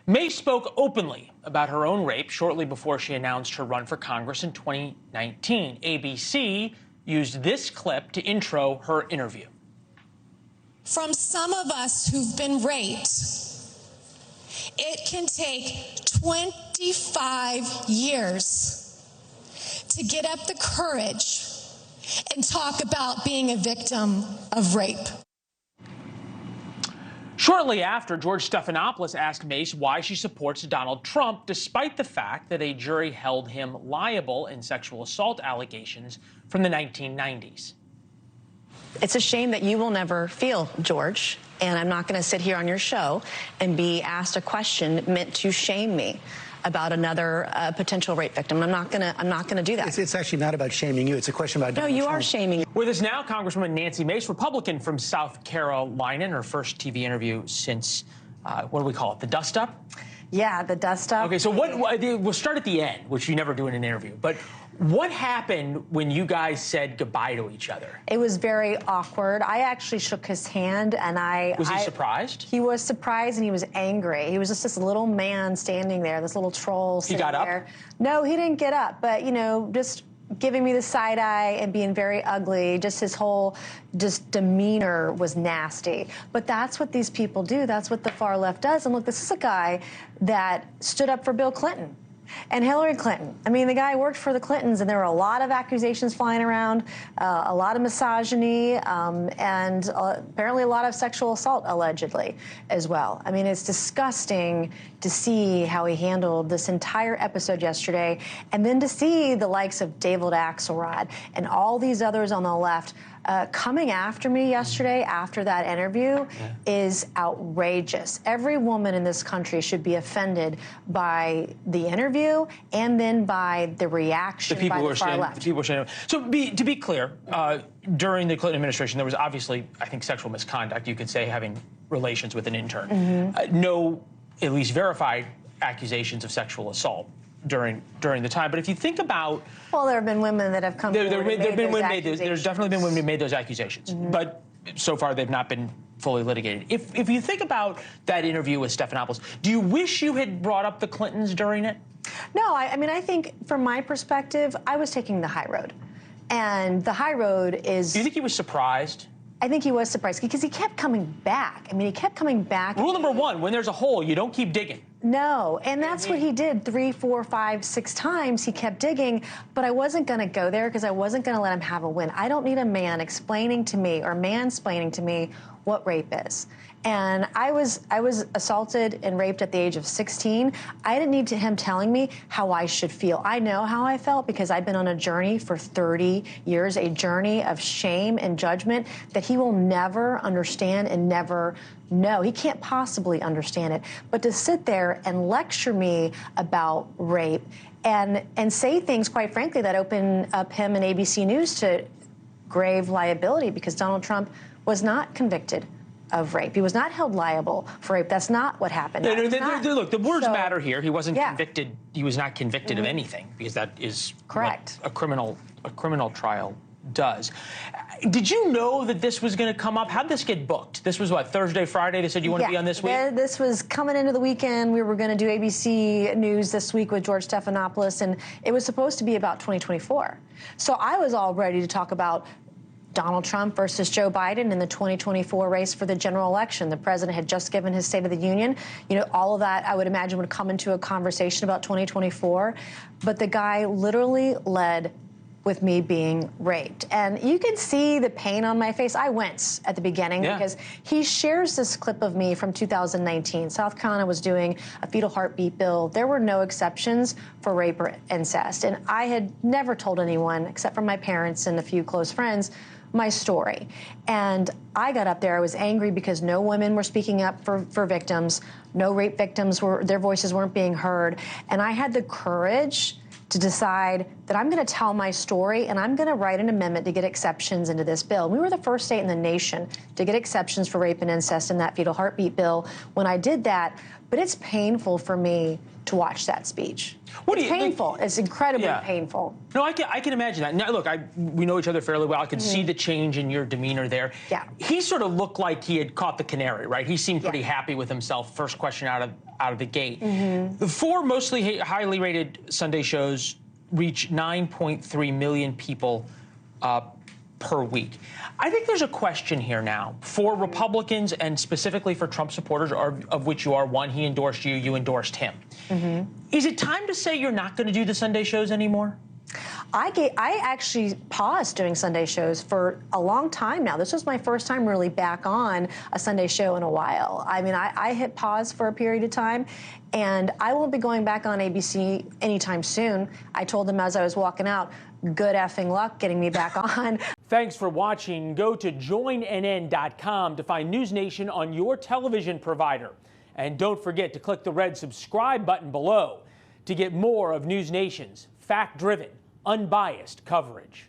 Mace spoke openly about her own rape shortly before she announced her run for Congress in 2019. ABC used this clip to intro her interview. From some of us who've been raped, it can take 25 years to get up the courage and talk about being a victim of rape. Shortly after, George Stephanopoulos asked Mace why she supports Donald Trump, despite the fact that a jury held him liable in sexual assault allegations from the 1990s. It's a shame that you will never feel, George, and I'm not going to sit here on your show and be asked a question meant to shame me about another potential rape victim. I'm not gonna do that. It's actually not about shaming you. It's a question about Donald Trump. No, you are shaming. With us now, Congresswoman Nancy Mace, Republican from South Carolina, in her first TV interview since, what do we call it, the dust-up? Yeah, the dust-up. Okay, so we'll start at the end, which you never do in an interview, but what happened when you guys said goodbye to each other? It was very awkward. I actually shook his hand, and Was he surprised? He was surprised, and he was angry. He was just this little man standing there, this little troll sitting there. He got up? No, he didn't get up, but, you know, just giving me the side eye and being very ugly. Just his whole demeanor was nasty. But that's what these people do. That's what the far left does. And look, this is a guy that stood up for Bill Clinton and Hillary Clinton. I mean, the guy worked for the Clintons, and there were a lot of accusations flying around, a lot of misogyny, and apparently a lot of sexual assault, allegedly, as well. I mean, it's disgusting to see how he handled this entire episode yesterday, and then to see the likes of David Axelrod and all these others on the left coming after me yesterday after that interview is outrageous. Every woman in this country should be offended by the interview and then by the reaction by the far left. The people were saying. So to be clear, during the Clinton administration, there was obviously, I think, sexual misconduct. You could say having relations with an intern. No, at least verified accusations of sexual assault during the time. But if you think about, well, there have been women that have come forward and made those accusations. There's definitely been women who made those accusations, but so far they've not been fully litigated. If you think about that interview with Stephanopoulos, do you wish you had brought up the Clintons during it? No, I mean, I think from my perspective, I was taking the high road, and the high road is. Do you think he was surprised? I think he was surprised because he kept coming back. I mean, he kept coming back. Rule number one, when there's a hole, you don't keep digging. No, and that's what he did 3, 4, 5, 6 times. He kept digging, but I wasn't going to go there because I wasn't going to let him have a win. I don't need a man explaining to me or mansplaining to me what rape is. And I was assaulted and raped at the age of 16. I didn't need him telling me how I should feel. I know how I felt because I've been on a journey for 30 years, a journey of shame and judgment that he will never understand and never know. He can't possibly understand it. But to sit there and lecture me about rape and say things, quite frankly, that open up him and ABC News to grave liability, because Donald Trump was not convicted of rape. He was not held liable for rape. That's not what happened. Look, the words matter here. He wasn't convicted. He was not convicted of anything, because that is correct. What a criminal trial does. Did you know that this was going to come up? How'd this get booked? This was what, Thursday, Friday? They said you want to be on this week? This was coming into the weekend. We were going to do ABC News this week with George Stephanopoulos, and it was supposed to be about 2024. So I was all ready to talk about Donald Trump versus Joe Biden in the 2024 race for the general election. The president had just given his State of the Union. You know, all of that, I would imagine, would come into a conversation about 2024. But the guy literally led with me being raped. And you can see the pain on my face. I wince at the beginning because he shares this clip of me from 2019. South Carolina was doing a fetal heartbeat bill. There were no exceptions for rape or incest. And I had never told anyone, except for my parents and a few close friends, my story. And I got up there, I was angry because no women were speaking up for victims. No rape victims their voices weren't being heard. And I had the courage to decide that I'm going to tell my story, and I'm going to write an amendment to get exceptions into this bill. We were the first state in the nation to get exceptions for rape and incest in that fetal heartbeat bill when I did that. But it's painful for me to watch that speech. It's painful. It's incredibly painful. No, I can imagine that. Now, look, we know each other fairly well. I could see the change in your demeanor there. Yeah. He sort of looked like he had caught the canary, right? He seemed pretty happy with himself. First question out out of the gate. The 4 mostly highly rated Sunday shows reach 9.3 million people per week. I think there's a question here now for Republicans and specifically for Trump supporters, of which you are one. He endorsed you, you endorsed him. Is it time to say you're not going to do the Sunday shows anymore? I actually paused doing Sunday shows for a long time now. This was my first time really back on a Sunday show in a while. I mean, I hit pause for a period of time, and I won't be going back on ABC anytime soon. I told them as I was walking out, good effing luck getting me back on. Thanks for watching. Go to joinnn.com to find NewsNation on your television provider. And don't forget to click the red subscribe button below to get more of NewsNation's fact-driven, unbiased coverage.